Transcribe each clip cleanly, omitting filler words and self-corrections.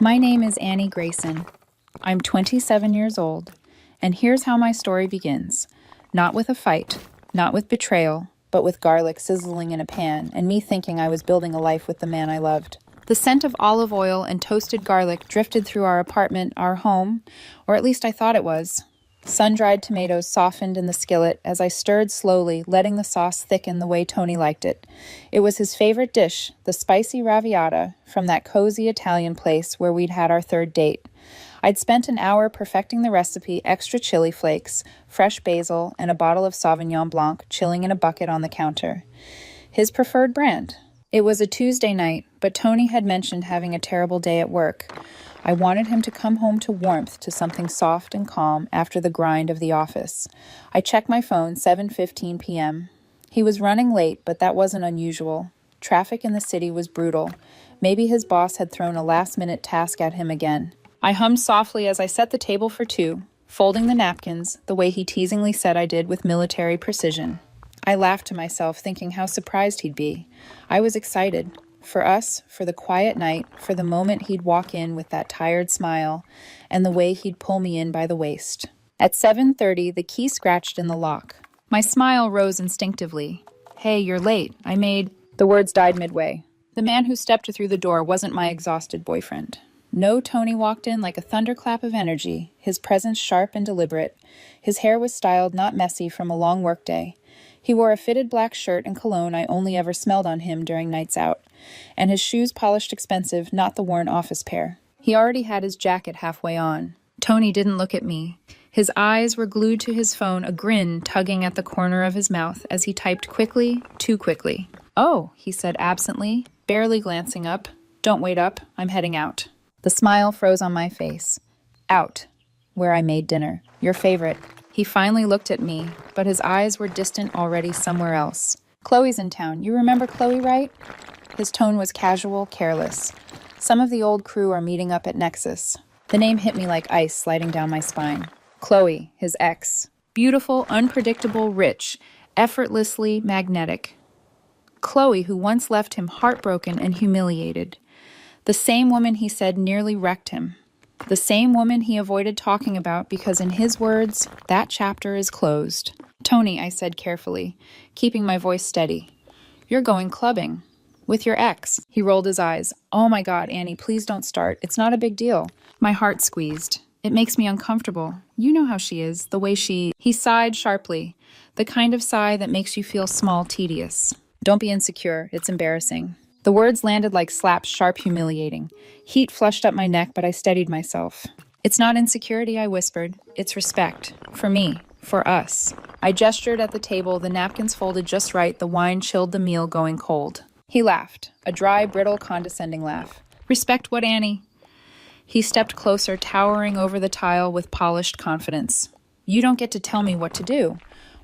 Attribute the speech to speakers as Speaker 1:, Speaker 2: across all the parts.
Speaker 1: My name is Annie Grayson. I'm 27 years old, and here's how my story begins. Not with a fight, not with betrayal, but with garlic sizzling in a pan and me thinking I was building a life with the man I loved. The scent of olive oil and toasted garlic drifted through our apartment, our home, or at least I thought it was. Sun-dried tomatoes softened in the skillet as I stirred slowly, letting the sauce thicken the way Tony liked it. It was his favorite dish, the spicy raviata from that cozy Italian place where we'd had our third date. I'd spent an hour perfecting the recipe, extra chili flakes, fresh basil, and a bottle of Sauvignon Blanc chilling in a bucket on the counter. His preferred brand. It was a Tuesday night, but Tony had mentioned having a terrible day at work. I wanted him to come home to warmth, to something soft and calm after the grind of the office. I checked my phone, 7:15 p.m. He was running late, but that wasn't unusual. Traffic in the city was brutal. Maybe his boss had thrown a last-minute task at him again. I hummed softly as I set the table for two, folding the napkins, the way he teasingly said I did with military precision. I laughed to myself, thinking how surprised he'd be. I was excited. For us, for the quiet night, for the moment he'd walk in with that tired smile, and the way he'd pull me in by the waist. At 7:30, the key scratched in the lock. My smile rose instinctively. "Hey, you're late. The words died midway. The man who stepped through the door wasn't my exhausted boyfriend. No, Tony walked in like a thunderclap of energy, his presence sharp and deliberate. His hair was styled, not messy, from a long workday. He wore a fitted black shirt and cologne I only ever smelled on him during nights out, and his shoes polished expensive, not the worn office pair. He already had his jacket halfway on. Tony didn't look at me. His eyes were glued to his phone, a grin tugging at the corner of his mouth as he typed quickly, too quickly. "Oh," he said absently, barely glancing up. "Don't wait up, I'm heading out." The smile froze on my face. Out, where I made dinner. Your favorite. He finally looked at me, but his eyes were distant already somewhere else. "Chloe's in town. You remember Chloe, right?" His tone was casual, careless. "Some of the old crew are meeting up at Nexus." The name hit me like ice sliding down my spine. Chloe, his ex. Beautiful, unpredictable, rich, effortlessly magnetic. Chloe, who once left him heartbroken and humiliated. The same woman he said nearly wrecked him. The same woman he avoided talking about because, in his words, that chapter is closed. "Tony," I said carefully, keeping my voice steady. "You're going clubbing. With your ex." He rolled his eyes. "Oh my God, Annie, please don't start. It's not a big deal." My heart squeezed. "It makes me uncomfortable. You know how she is, the way she—" He sighed sharply, the kind of sigh that makes you feel small, tedious. "Don't be insecure. It's embarrassing." The words landed like slaps, sharp, humiliating. Heat flushed up my neck, but I steadied myself. "It's not insecurity," I whispered. "It's respect. For me. For us." I gestured at the table, the napkins folded just right, the wine chilled the meal going cold. He laughed, a dry, brittle, condescending laugh. "Respect what, Annie?" He stepped closer, towering over the tile with polished confidence. "You don't get to tell me what to do.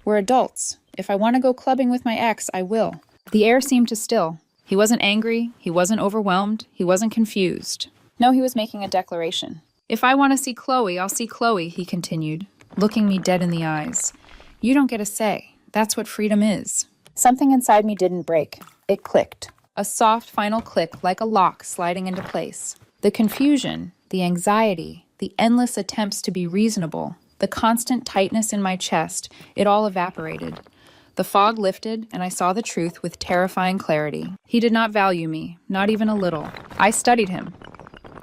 Speaker 1: We're adults. If I want to go clubbing with my ex, I will." The air seemed to still. He wasn't angry, he wasn't overwhelmed, he wasn't confused. No, he was making a declaration. "If I want to see Chloe, I'll see Chloe," he continued, looking me dead in the eyes. "You don't get a say. That's what freedom is." Something inside me didn't break. It clicked. A soft, final click, like a lock sliding into place. The confusion, the anxiety, the endless attempts to be reasonable, the constant tightness in my chest, it all evaporated. The fog lifted, and I saw the truth with terrifying clarity. He did not value me, not even a little. I studied him.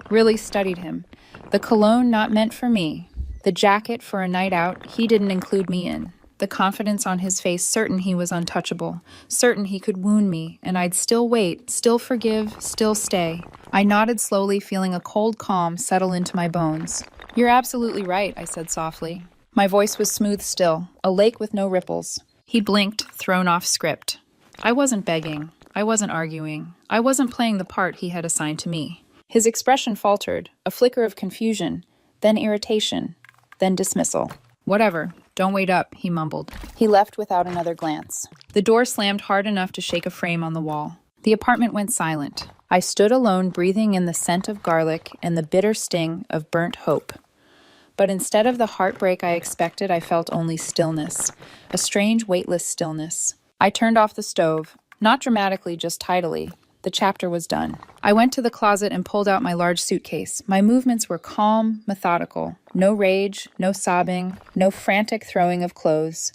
Speaker 1: Really studied him. The cologne not meant for me. The jacket for a night out he didn't include me in. The confidence on his face, certain he was untouchable. Certain he could wound me, and I'd still wait, still forgive, still stay. I nodded slowly, feeling a cold calm settle into my bones. "You're absolutely right," I said softly. My voice was smooth still, a lake with no ripples. He blinked, thrown off script. I wasn't begging. I wasn't arguing. I wasn't playing the part he had assigned to me. His expression faltered, a flicker of confusion, then irritation, then dismissal. "Whatever. Don't wait up," he mumbled. He left without another glance. The door slammed hard enough to shake a frame on the wall. The apartment went silent. I stood alone, breathing in the scent of garlic and the bitter sting of burnt hope. But instead of the heartbreak I expected, I felt only stillness, a strange, weightless stillness. I turned off the stove, not dramatically, just tidily. The chapter was done. I went to the closet and pulled out my large suitcase. My movements were calm, methodical. No rage, no sobbing, no frantic throwing of clothes.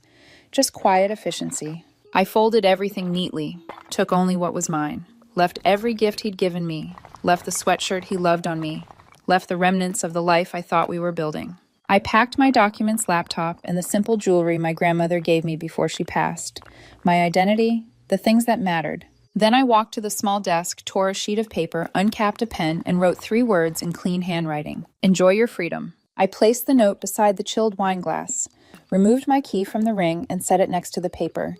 Speaker 1: Just quiet efficiency. I folded everything neatly, took only what was mine, left every gift he'd given me, left the sweatshirt he loved on me, left the remnants of the life I thought we were building. I packed my documents, laptop, and the simple jewelry my grandmother gave me before she passed. My identity, the things that mattered. Then I walked to the small desk, tore a sheet of paper, uncapped a pen, and wrote 3 words in clean handwriting. Enjoy your freedom. I placed the note beside the chilled wine glass, removed my key from the ring, and set it next to the paper.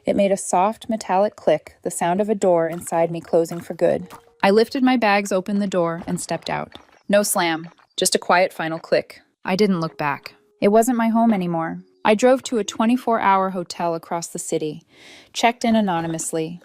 Speaker 1: It made a soft, metallic click, the sound of a door inside me closing for good. I lifted my bags, opened the door, and stepped out. No slam, just a quiet final click. I didn't look back. It wasn't my home anymore. I drove to a 24-hour hotel across the city, checked in anonymously.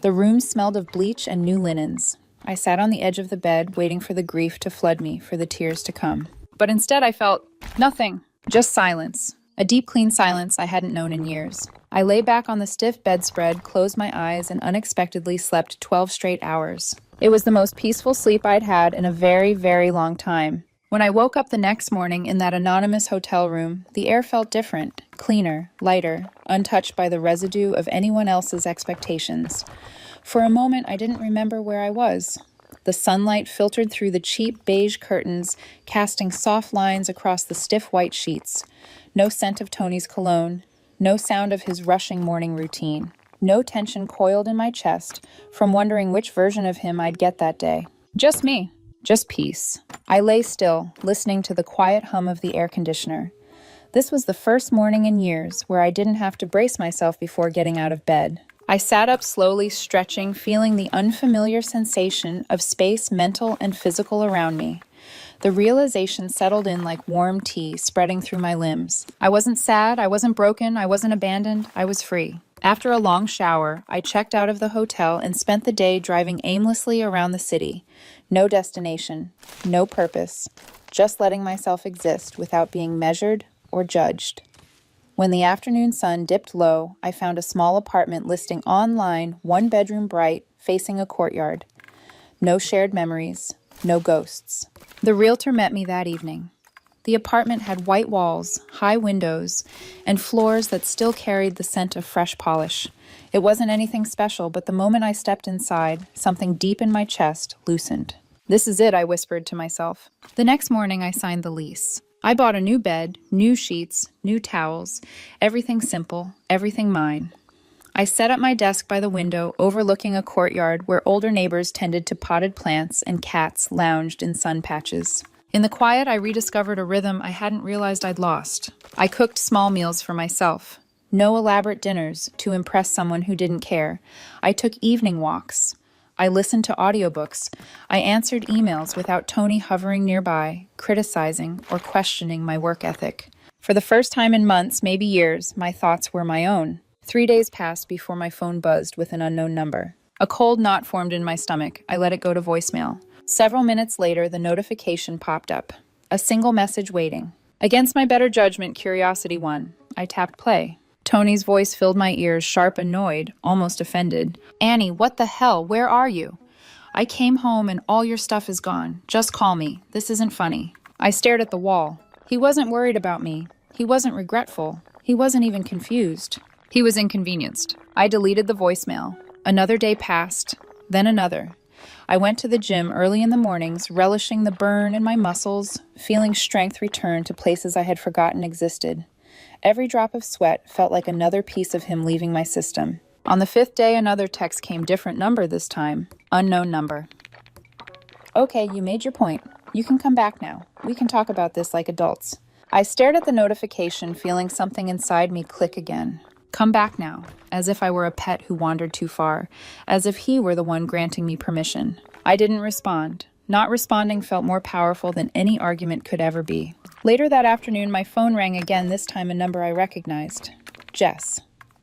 Speaker 1: The room smelled of bleach and new linens. I sat on the edge of the bed, waiting for the grief to flood me, for the tears to come. But instead I felt nothing, just silence. A deep, clean silence I hadn't known in years. I lay back on the stiff bedspread, closed my eyes, and unexpectedly slept 12 straight hours. It was the most peaceful sleep I'd had in a very, very long time. When I woke up the next morning in that anonymous hotel room, the air felt different, cleaner, lighter, untouched by the residue of anyone else's expectations. For a moment, I didn't remember where I was. The sunlight filtered through the cheap beige curtains, casting soft lines across the stiff white sheets. No scent of Tony's cologne, no sound of his rushing morning routine. No tension coiled in my chest from wondering which version of him I'd get that day. Just me. Just peace. I lay still, listening to the quiet hum of the air conditioner. This was the first morning in years where I didn't have to brace myself before getting out of bed. I sat up slowly, stretching, feeling the unfamiliar sensation of space, mental and physical, around me. The realization settled in like warm tea spreading through my limbs. I wasn't sad, I wasn't broken, I wasn't abandoned, I was free. After a long shower, I checked out of the hotel and spent the day driving aimlessly around the city. No destination, no purpose, just letting myself exist without being measured or judged. When the afternoon sun dipped low, I found a small apartment listing online, 1 bedroom bright, facing a courtyard. No shared memories, no ghosts. The realtor met me that evening. The apartment had white walls, high windows, and floors that still carried the scent of fresh polish. It wasn't anything special, but the moment I stepped inside, something deep in my chest loosened. This is it, I whispered to myself. The next morning, I signed the lease. I bought a new bed, new sheets, new towels, everything simple, everything mine. I set up my desk by the window, overlooking a courtyard where older neighbors tended to potted plants and cats lounged in sun patches. In the quiet, I rediscovered a rhythm I hadn't realized I'd lost. I cooked small meals for myself. No elaborate dinners to impress someone who didn't care. I took evening walks. I listened to audiobooks. I answered emails without Tony hovering nearby, criticizing or questioning my work ethic. For the first time in months, maybe years, my thoughts were my own. 3 days passed before my phone buzzed with an unknown number. A cold knot formed in my stomach. I let it go to voicemail. Several minutes later, the notification popped up. A single message waiting. Against my better judgment, curiosity won. I tapped play. Tony's voice filled my ears, sharp, annoyed, almost offended. Annie, what the hell? Where are you? I came home and all your stuff is gone. Just call me. This isn't funny. I stared at the wall. He wasn't worried about me. He wasn't regretful. He wasn't even confused. He was inconvenienced. I deleted the voicemail. Another day passed, then another. I went to the gym early in the mornings, relishing the burn in my muscles, feeling strength return to places I had forgotten existed. Every drop of sweat felt like another piece of him leaving my system. On the 5th day, another text came, different number this time. Unknown number. Okay, you made your point. You can come back now. We can talk about this like adults. I stared at the notification, feeling something inside me click again. Come back now, as if I were a pet who wandered too far, as if he were the one granting me permission. I didn't respond. Not responding felt more powerful than any argument could ever be. Later that afternoon, my phone rang again, this time a number I recognized. Jess.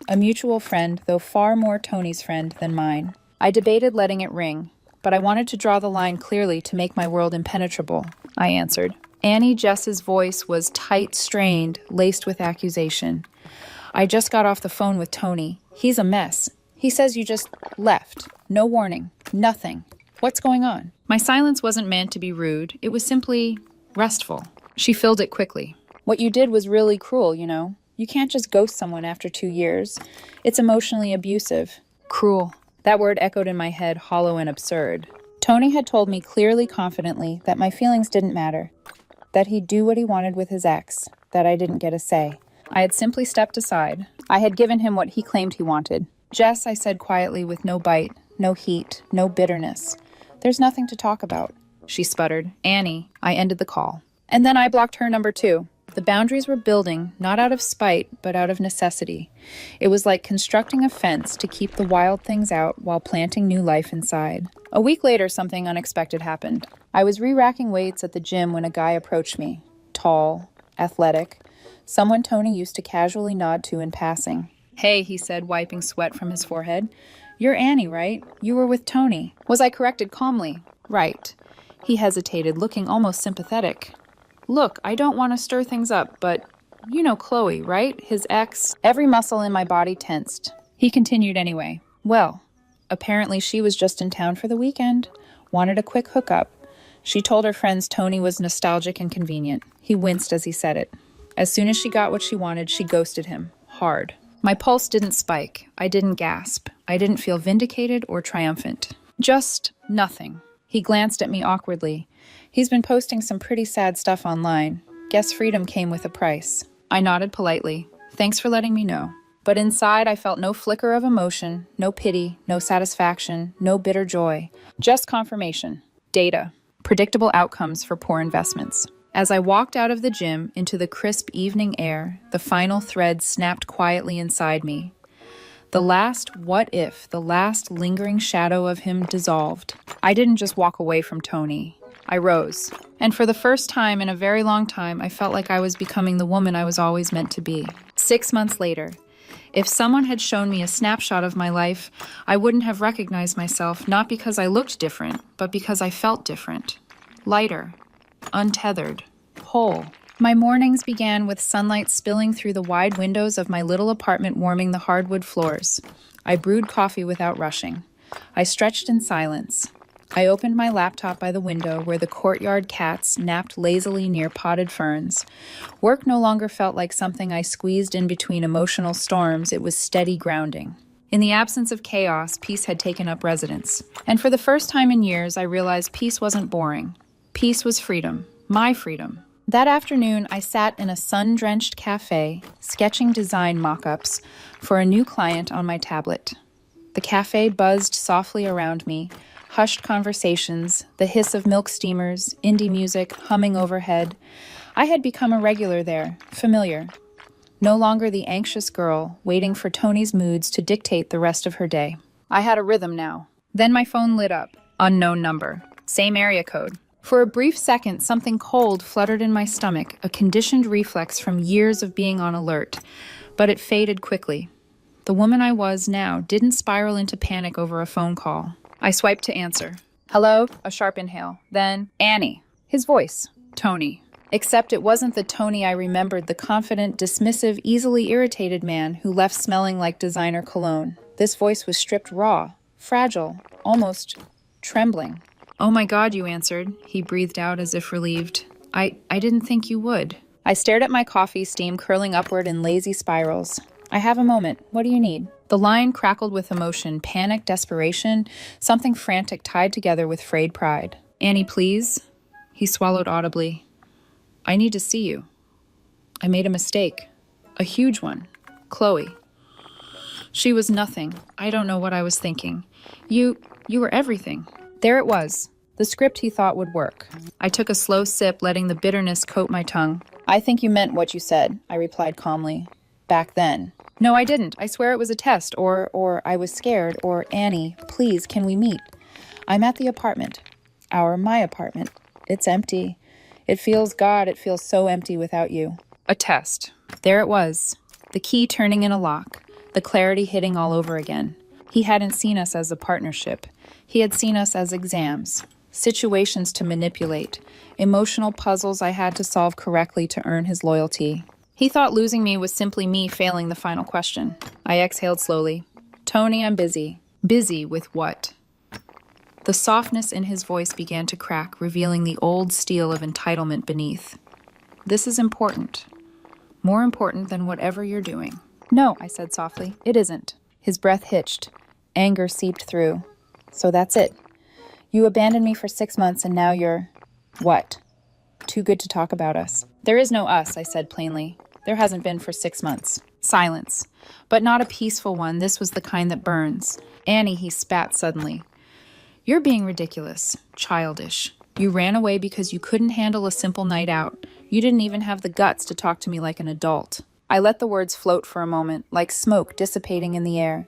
Speaker 1: A mutual friend, though far more Tony's friend than mine. I debated letting it ring, but I wanted to draw the line clearly to make my world impenetrable. I answered. Annie Jess's voice was tight, strained, laced with accusation. I just got off the phone with Tony. He's a mess. He says you just left. No warning. Nothing. What's going on? My silence wasn't meant to be rude. It was simply restful. She filled it quickly. What you did was really cruel, you know. You can't just ghost someone after 2 years. It's emotionally abusive. Cruel. That word echoed in my head, hollow and absurd. Tony had told me clearly, confidently, that my feelings didn't matter, that he'd do what he wanted with his ex, that I didn't get a say. I had simply stepped aside. I had given him what he claimed he wanted. Jess, I said quietly with no bite, no heat, no bitterness. There's nothing to talk about. She sputtered. Annie. I ended the call. And then I blocked her number 2. The boundaries were building, not out of spite, but out of necessity. It was like constructing a fence to keep the wild things out while planting new life inside. A week later, something unexpected happened. I was re-racking weights at the gym when a guy approached me. Tall, athletic, someone Tony used to casually nod to in passing. Hey, he said, wiping sweat from his forehead. You're Annie, right? You were with Tony. Was I corrected calmly? Right. He hesitated, looking almost sympathetic. Look, I don't want to stir things up, but you know Chloe, right? His ex. Every muscle in my body tensed. He continued anyway. Well, apparently she was just in town for the weekend. Wanted a quick hookup. She told her friends Tony was nostalgic and convenient. He winced as he said it. As soon as she got what she wanted, she ghosted him. Hard. My pulse didn't spike. I didn't gasp. I didn't feel vindicated or triumphant. Just nothing. He glanced at me awkwardly. He's been posting some pretty sad stuff online. Guess freedom came with a price. I nodded politely. Thanks for letting me know. But inside, I felt no flicker of emotion, no pity, no satisfaction, no bitter joy. Just confirmation. Data. Predictable outcomes for poor investments. As I walked out of the gym into the crisp evening air, the final thread snapped quietly inside me. The last what if, the last lingering shadow of him dissolved. I didn't just walk away from Tony. I rose. And for the first time in a very long time, I felt like I was becoming the woman I was always meant to be. 6 months later, if someone had shown me a snapshot of my life, I wouldn't have recognized myself, not because I looked different, but because I felt different. Lighter, untethered, whole. My mornings began with sunlight spilling through the wide windows of my little apartment, warming the hardwood floors. I brewed coffee without rushing. I stretched in silence. I opened my laptop by the window where the courtyard cats napped lazily near potted ferns. Work no longer felt like something I squeezed in between emotional storms. It was steady grounding. In the absence of chaos, peace had taken up residence. And for the first time in years, I realized peace wasn't boring. Peace was freedom. My freedom. That afternoon, I sat in a sun-drenched cafe, sketching design mock-ups for a new client on my tablet. The cafe buzzed softly around me, hushed conversations, the hiss of milk steamers, indie music humming overhead. I had become a regular there, familiar. No longer the anxious girl, waiting for Tony's moods to dictate the rest of her day. I had a rhythm now. Then my phone lit up. Unknown number. Same area code. For a brief second, something cold fluttered in my stomach, a conditioned reflex from years of being on alert. But it faded quickly. The woman I was now didn't spiral into panic over a phone call. I swiped to answer. Hello? A sharp inhale. Then, Annie. His voice. Tony. Except it wasn't the Tony I remembered, the confident, dismissive, easily irritated man who left smelling like designer cologne. This voice was stripped raw, fragile, almost trembling. Oh my God, you answered, he breathed out as if relieved. I didn't think you would. I stared at my coffee, steam curling upward in lazy spirals. I have a moment. What do you need? The line crackled with emotion, panic, desperation, something frantic tied together with frayed pride. Annie, please? He swallowed audibly. I need to see you. I made a mistake. A huge one. Chloe. She was nothing. I don't know what I was thinking. You were everything. There it was, the script he thought would work. I took a slow sip, letting the bitterness coat my tongue. I think you meant what you said, I replied calmly. Back then. No, I didn't. I swear it was a test, or I was scared, or Annie, please, can we meet? I'm at the apartment. My apartment. It's empty. It feels so empty without you. A test. There it was. The key turning in a lock. The clarity hitting all over again. He hadn't seen us as a partnership. He had seen us as exams, situations to manipulate, emotional puzzles I had to solve correctly to earn his loyalty. He thought losing me was simply me failing the final question. I exhaled slowly. Tony, I'm busy. Busy with what? The softness in his voice began to crack, revealing the old steel of entitlement beneath. This is important. More important than whatever you're doing. No, I said softly, it isn't. His breath hitched. Anger seeped through. So that's it. You abandoned me for 6 months and now you're... What? Too good to talk about us. There is no us, I said plainly. There hasn't been for 6 months. Silence. But not a peaceful one. This was the kind that burns. Annie, he spat suddenly. You're being ridiculous. Childish. You ran away because you couldn't handle a simple night out. You didn't even have the guts to talk to me like an adult. I let the words float for a moment, like smoke dissipating in the air.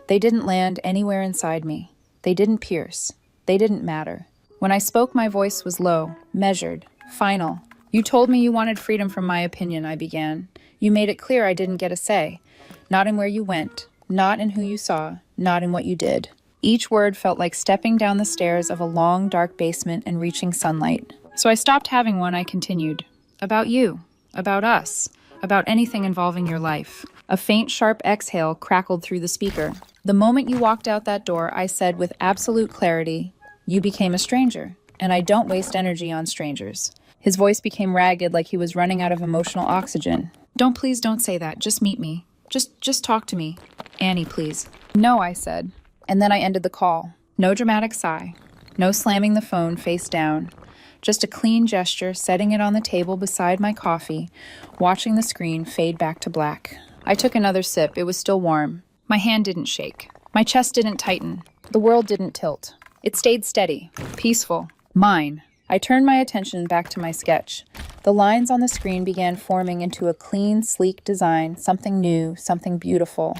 Speaker 1: They didn't land anywhere inside me. They didn't pierce. They didn't matter. When I spoke, my voice was low, measured, final. You told me you wanted freedom from my opinion, I began. You made it clear I didn't get a say. Not in where you went, not in who you saw, not in what you did. Each word felt like stepping down the stairs of a long, dark basement and reaching sunlight. So I stopped having one, I continued. About you. About us. About anything involving your life. A faint, sharp exhale crackled through the speaker. The moment you walked out that door, I said with absolute clarity, you became a stranger, and I don't waste energy on strangers. His voice became ragged, like he was running out of emotional oxygen. Please don't say that. Just meet me. Just talk to me. Annie, please. No, I said. And then I ended the call. No dramatic sigh. No slamming the phone face down. Just a clean gesture, setting it on the table beside my coffee, watching the screen fade back to black. I took another sip. It was still warm. My hand didn't shake. My chest didn't tighten. The world didn't tilt. It stayed steady, peaceful, mine. I turned my attention back to my sketch. The lines on the screen began forming into a clean, sleek design, something new, something beautiful,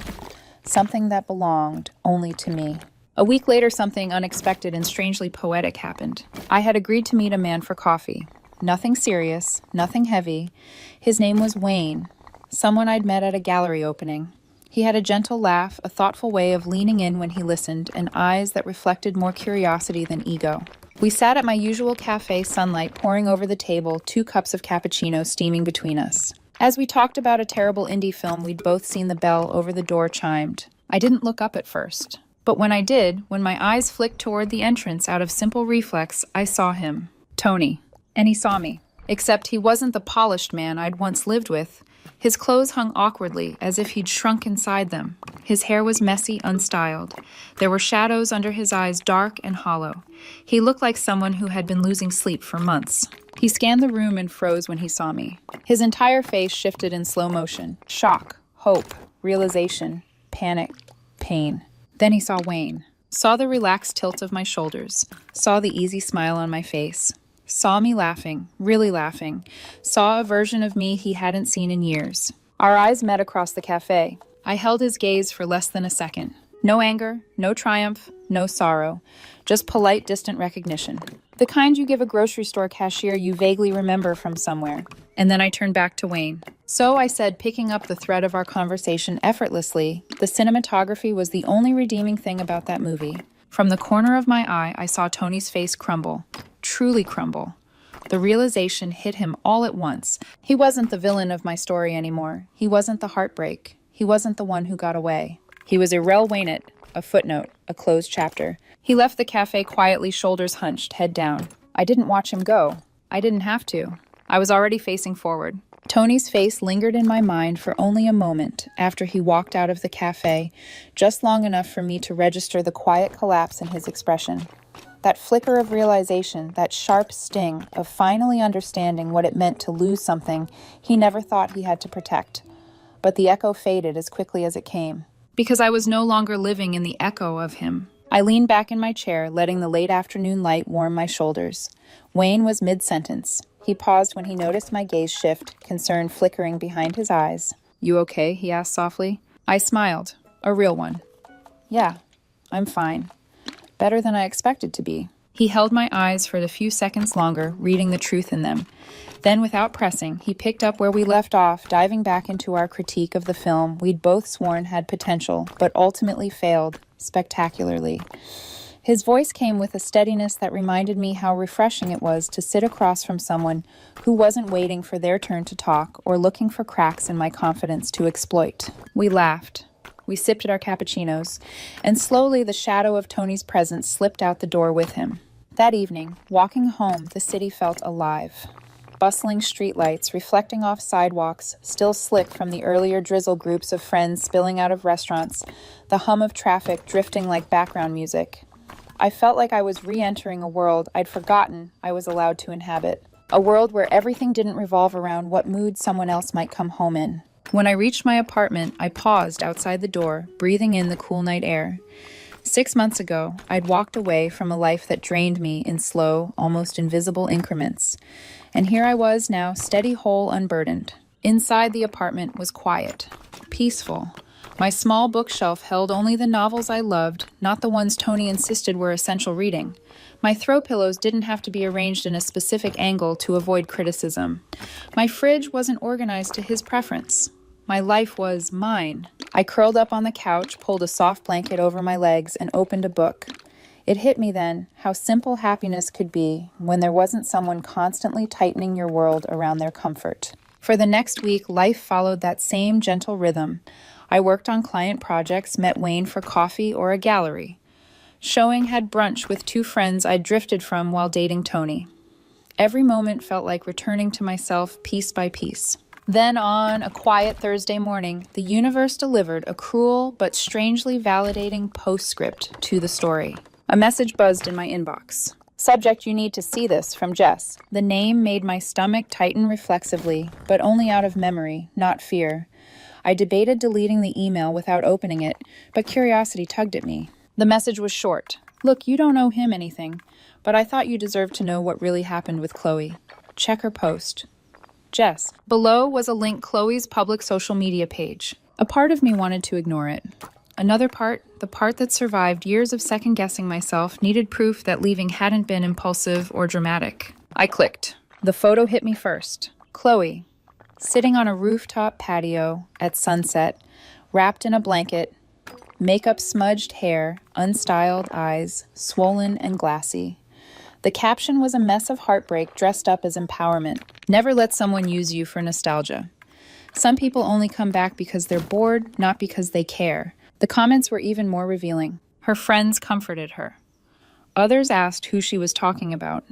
Speaker 1: something that belonged only to me. A week later, something unexpected and strangely poetic happened. I had agreed to meet a man for coffee. Nothing serious, nothing heavy. His name was Wayne, someone I'd met at a gallery opening. He had a gentle laugh, a thoughtful way of leaning in when he listened, and eyes that reflected more curiosity than ego. We sat at my usual cafe, sunlight pouring over the table, 2 cups of cappuccino steaming between us. As we talked about a terrible indie film we'd both seen, the bell over the door chimed. I didn't look up at first. But when I did, when my eyes flicked toward the entrance out of simple reflex, I saw him. Tony. And he saw me. Except he wasn't the polished man I'd once lived with. His clothes hung awkwardly, as if he'd shrunk inside them. His hair was messy, unstyled. There were shadows under his eyes, dark and hollow. He looked like someone who had been losing sleep for months. He scanned the room and froze when he saw me. His entire face shifted in slow motion. Shock, hope, realization, panic, pain. Then he saw Wayne. Saw the relaxed tilt of my shoulders. Saw the easy smile on my face. Saw me laughing, really laughing. Saw a version of me he hadn't seen in years. Our eyes met across the cafe. I held his gaze for less than a second. No anger, no triumph, no sorrow. Just polite, distant recognition. The kind you give a grocery store cashier you vaguely remember from somewhere. And then I turned back to Wayne. So I said, picking up the thread of our conversation effortlessly, the cinematography was the only redeeming thing about that movie. From the corner of my eye, I saw Tony's face crumble. Truly crumble. The realization hit him all at once. He wasn't the villain of my story anymore. He wasn't the heartbreak. He wasn't the one who got away. He was Irrel Waynett, a footnote, a closed chapter. He left the cafe quietly, shoulders hunched, head down. I didn't watch him go. I didn't have to. I was already facing forward. Tony's face lingered in my mind for only a moment after he walked out of the cafe, just long enough for me to register the quiet collapse in his expression. That flicker of realization, that sharp sting of finally understanding what it meant to lose something he never thought he had to protect. But the echo faded as quickly as it came. Because I was no longer living in the echo of him. I leaned back in my chair, letting the late afternoon light warm my shoulders. Wayne was mid-sentence. He paused when he noticed my gaze shift, concern flickering behind his eyes. You okay? He asked softly. I smiled. A real one. Yeah, I'm fine. Better than I expected to be. He held my eyes for a few seconds longer, reading the truth in them. Then, without pressing, he picked up where we left off, diving back into our critique of the film we'd both sworn had potential, but ultimately failed spectacularly. His voice came with a steadiness that reminded me how refreshing it was to sit across from someone who wasn't waiting for their turn to talk or looking for cracks in my confidence to exploit. We laughed. We sipped at our cappuccinos, and slowly the shadow of Tony's presence slipped out the door with him. That evening, walking home, the city felt alive. Bustling streetlights reflecting off sidewalks, still slick from the earlier drizzle groups of friends spilling out of restaurants, the hum of traffic drifting like background music. I felt like I was re-entering a world I'd forgotten I was allowed to inhabit. A world where everything didn't revolve around what mood someone else might come home in. When I reached my apartment, I paused outside the door, breathing in the cool night air. 6 months ago, I'd walked away from a life that drained me in slow, almost invisible increments. And here I was now, steady, whole, unburdened. Inside the apartment was quiet, peaceful. My small bookshelf held only the novels I loved, not the ones Tony insisted were essential reading. My throw pillows didn't have to be arranged in a specific angle to avoid criticism. My fridge wasn't organized to his preference. My life was mine. I curled up on the couch, pulled a soft blanket over my legs, and opened a book. It hit me then how simple happiness could be when there wasn't someone constantly tightening your world around their comfort. For the next week, life followed that same gentle rhythm. I worked on client projects, met Wayne for coffee or a gallery. Showing had brunch with 2 friends I'd drifted from while dating Tony. Every moment felt like returning to myself piece by piece. Then on a quiet Thursday morning, the universe delivered a cruel but strangely validating postscript to the story. A message buzzed in my inbox. Subject, you need to see this, from Jess. The name made my stomach tighten reflexively, but only out of memory, not fear. I debated deleting the email without opening it, but curiosity tugged at me. The message was short. Look, you don't owe him anything, but I thought you deserved to know what really happened with Chloe. Check her post. Jess. Below was a link Chloe's public social media page. A part of me wanted to ignore it. Another part, the part that survived years of second-guessing myself, needed proof that leaving hadn't been impulsive or dramatic. I clicked. The photo hit me first. Chloe, sitting on a rooftop patio at sunset, wrapped in a blanket, makeup smudged hair, unstyled eyes, swollen and glassy. The caption was a mess of heartbreak dressed up as empowerment. Never let someone use you for nostalgia. Some people only come back because they're bored, not because they care. The comments were even more revealing. Her friends comforted her. Others asked who she was talking about.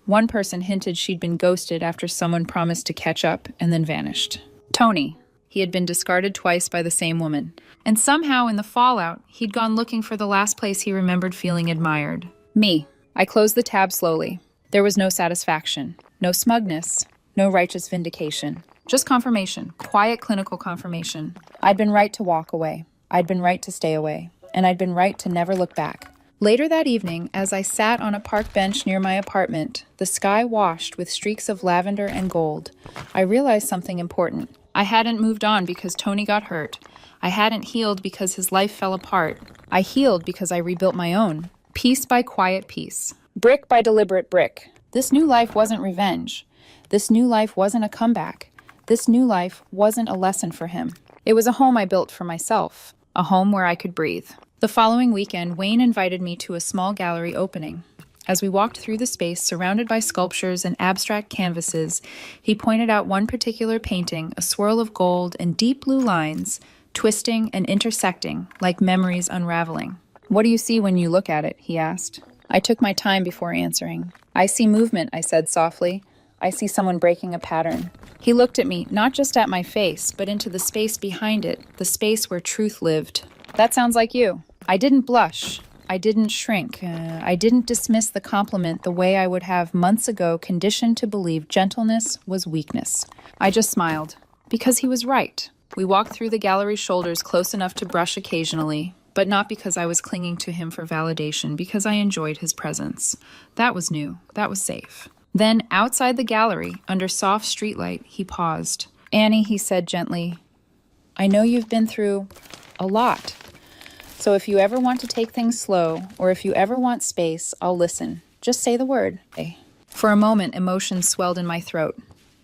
Speaker 1: One person hinted she'd been ghosted after someone promised to catch up and then vanished. Tony. He had been discarded twice by the same woman. And somehow in the fallout, he'd gone looking for the last place he remembered feeling admired. Me. I closed the tab slowly. There was no satisfaction, no smugness, no righteous vindication. Just confirmation, quiet clinical confirmation. I'd been right to walk away. I'd been right to stay away. And I'd been right to never look back. Later that evening, as I sat on a park bench near my apartment, the sky washed with streaks of lavender and gold, I realized something important. I hadn't moved on because Tony got hurt. I hadn't healed because his life fell apart. I healed because I rebuilt my own. Piece by quiet piece. Brick by deliberate brick. This new life wasn't revenge. This new life wasn't a comeback. This new life wasn't a lesson for him. It was a home I built for myself. A home where I could breathe. The following weekend, Wayne invited me to a small gallery opening. As we walked through the space, surrounded by sculptures and abstract canvases, he pointed out one particular painting, a swirl of gold and deep blue lines, twisting and intersecting like memories unraveling. What do you see when you look at it? He asked. I took my time before answering. I see movement, I said softly. I see someone breaking a pattern. He looked at me, not just at my face, but into the space behind it, the space where truth lived. That sounds like you. I didn't blush. I didn't shrink. I didn't dismiss the compliment the way I would have months ago conditioned to believe gentleness was weakness. I just smiled. Because he was right. We walked through the gallery's shoulders close enough to brush occasionally, but not because I was clinging to him for validation, because I enjoyed his presence. That was new. That was safe. Then, outside the gallery, under soft streetlight, he paused. Annie, he said gently, I know you've been through a lot. So if you ever want to take things slow, or if you ever want space, I'll listen. Just say the word. For a moment, emotion swelled in my throat.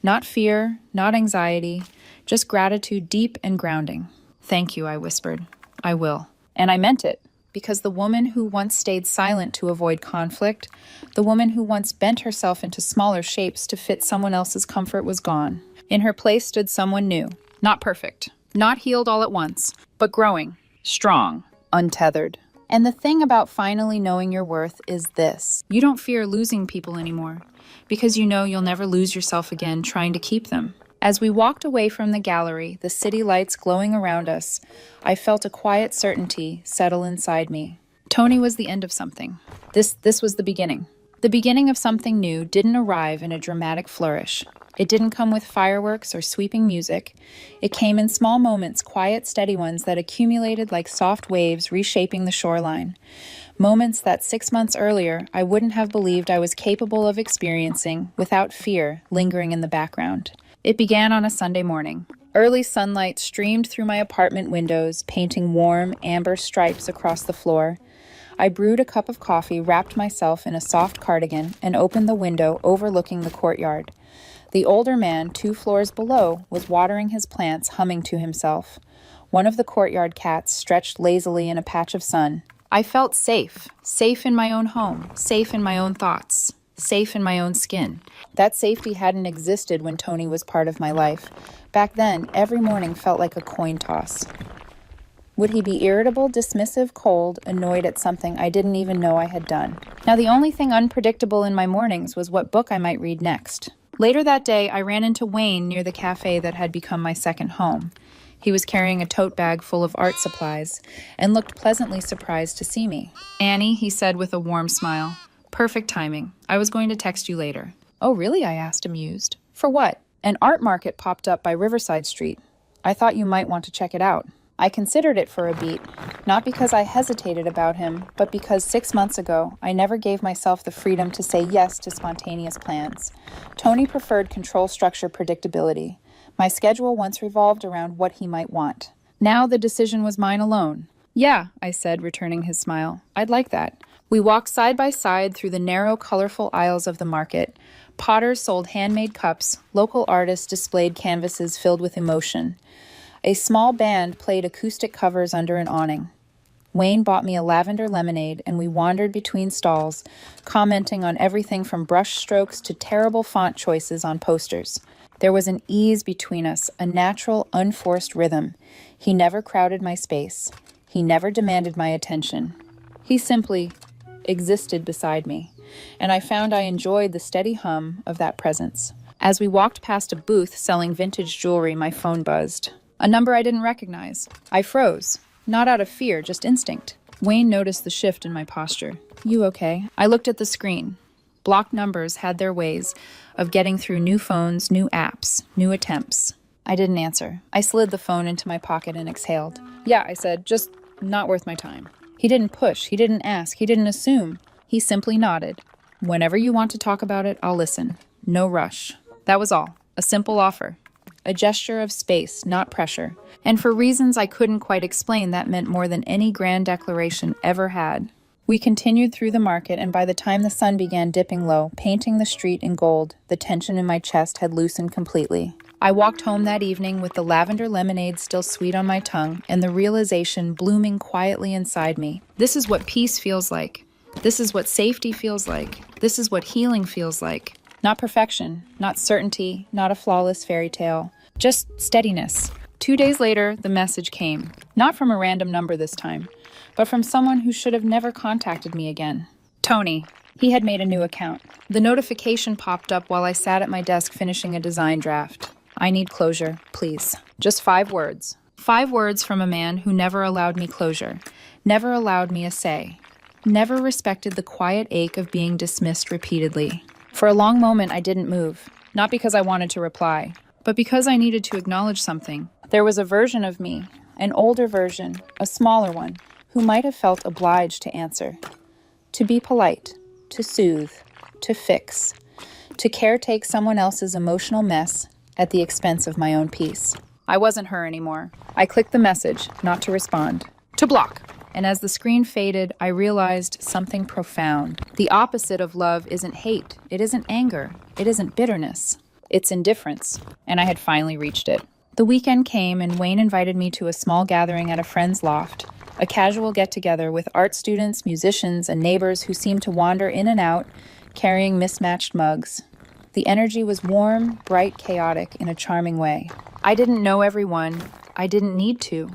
Speaker 1: Not fear, not anxiety, just gratitude deep and grounding. Thank you, I whispered. I will. And I meant it, because the woman who once stayed silent to avoid conflict, the woman who once bent herself into smaller shapes to fit someone else's comfort was gone. In her place stood someone new, not perfect, not healed all at once, but growing. strong, untethered. And the thing about finally knowing your worth is this: you don't fear losing people anymore, because you know you'll never lose yourself again trying to keep them. As we walked away from the gallery, the city lights glowing around us, I felt a quiet certainty settle inside me. Tony was the end of something. This was the beginning. The beginning of something new didn't arrive in a dramatic flourish. It didn't come with fireworks or sweeping music. It came in small moments, quiet, steady ones that accumulated like soft waves reshaping the shoreline. Moments that 6 months earlier I wouldn't have believed I was capable of experiencing without fear lingering in the background. It began on a Sunday morning. Early sunlight streamed through my apartment windows, painting warm, amber stripes across the floor. I brewed a cup of coffee, wrapped myself in a soft cardigan, and opened the window overlooking the courtyard. The older man, 2 floors below, was watering his plants, humming to himself. One of the courtyard cats stretched lazily in a patch of sun. I felt safe in my own home, safe in my own thoughts, safe in my own skin. That safety hadn't existed when Tony was part of my life. Back then, every morning felt like a coin toss. Would he be irritable, dismissive, cold, annoyed at something I didn't even know I had done? Now, the only thing unpredictable in my mornings was what book I might read next. Later that day, I ran into Wayne near the cafe that had become my second home. He was carrying a tote bag full of art supplies and looked pleasantly surprised to see me. "Annie," he said with a warm smile. "Perfect timing. I was going to text you later." "Oh, really?" I asked, amused. "For what?" "An art market popped up by Riverside Street. I thought you might want to check it out." I considered it for a beat, not because I hesitated about him, but because 6 months ago, I never gave myself the freedom to say yes to spontaneous plans. Tony preferred control structure predictability. My schedule once revolved around what he might want. Now the decision was mine alone. "Yeah," I said, returning his smile. "I'd like that." We walked side by side through the narrow, colorful aisles of the market. Potters sold handmade cups, local artists displayed canvases filled with emotion. A small band played acoustic covers under an awning. Wayne bought me a lavender lemonade, and we wandered between stalls, commenting on everything from brush strokes to terrible font choices on posters. There was an ease between us, a natural, unforced rhythm. He never crowded my space. He never demanded my attention. He simply existed beside me, and I found I enjoyed the steady hum of that presence. As we walked past a booth selling vintage jewelry, my phone buzzed. A number I didn't recognize. I froze, not out of fear, just instinct. Wayne noticed the shift in my posture. "You okay?" I looked at the screen. Blocked numbers had their ways of getting through new phones, new apps, new attempts. I didn't answer. I slid the phone into my pocket and exhaled. "Yeah," I said, "just not worth my time." He didn't push, he didn't ask, he didn't assume. He simply nodded. "Whenever you want to talk about it, I'll listen. No rush." That was all. A simple offer. A gesture of space, not pressure. And for reasons I couldn't quite explain, that meant more than any grand declaration ever had. We continued through the market, and by the time the sun began dipping low, painting the street in gold, the tension in my chest had loosened completely. I walked home that evening with the lavender lemonade still sweet on my tongue, and the realization blooming quietly inside me. This is what peace feels like. This is what safety feels like. This is what healing feels like. Not perfection, not certainty, not a flawless fairy tale. Just steadiness. 2 days later, the message came. Not from a random number this time, but from someone who should have never contacted me again. Tony. He had made a new account. The notification popped up while I sat at my desk finishing a design draft. "I need closure, please." Just 5 words. 5 words from a man who never allowed me closure, never allowed me a say, never respected the quiet ache of being dismissed repeatedly. For a long moment, I didn't move, not because I wanted to reply, but because I needed to acknowledge something. There was a version of me, an older version, a smaller one, who might have felt obliged to answer. To be polite, to soothe, to fix, to caretake someone else's emotional mess at the expense of my own peace. I wasn't her anymore. I clicked the message, not to respond, to block. And as the screen faded, I realized something profound. The opposite of love isn't hate. It isn't anger. It isn't bitterness. It's indifference. And I had finally reached it. The weekend came, and Wayne invited me to a small gathering at a friend's loft, a casual get-together with art students, musicians, and neighbors who seemed to wander in and out, carrying mismatched mugs. The energy was warm, bright, chaotic in a charming way. I didn't know everyone, I didn't need to.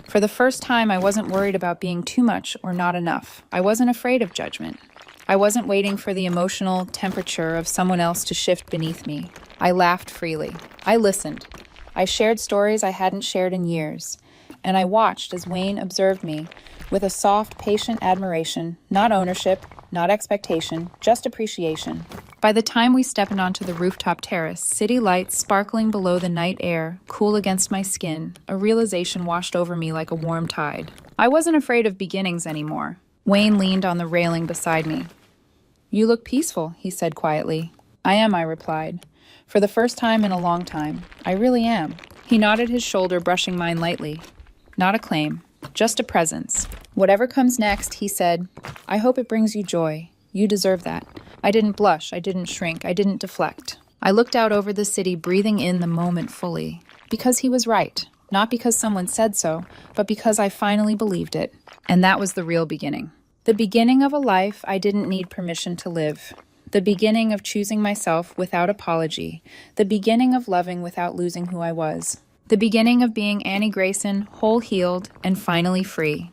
Speaker 1: For the first time, I wasn't worried about being too much or not enough. I wasn't afraid of judgment. I wasn't waiting for the emotional temperature of someone else to shift beneath me. I laughed freely. I listened. I shared stories I hadn't shared in years. And I watched as Wayne observed me with a soft, patient admiration, not ownership, not expectation, just appreciation. By the time we stepped onto the rooftop terrace, city lights sparkling below the night air, cool against my skin, a realization washed over me like a warm tide. I wasn't afraid of beginnings anymore. Wayne leaned on the railing beside me. "You look peaceful," he said quietly. "I am," I replied. "For the first time in a long time. I really am." He nodded his shoulder, brushing mine lightly. "Not a claim, just a presence. Whatever comes next," he said, "I hope it brings you joy. You deserve that." I didn't blush, I didn't shrink, I didn't deflect. I looked out over the city, breathing in the moment fully. Because he was right. Not because someone said so, but because I finally believed it. And that was the real beginning. The beginning of a life I didn't need permission to live. The beginning of choosing myself without apology. The beginning of loving without losing who I was. The beginning of being Annie Grayson, whole-healed and finally free.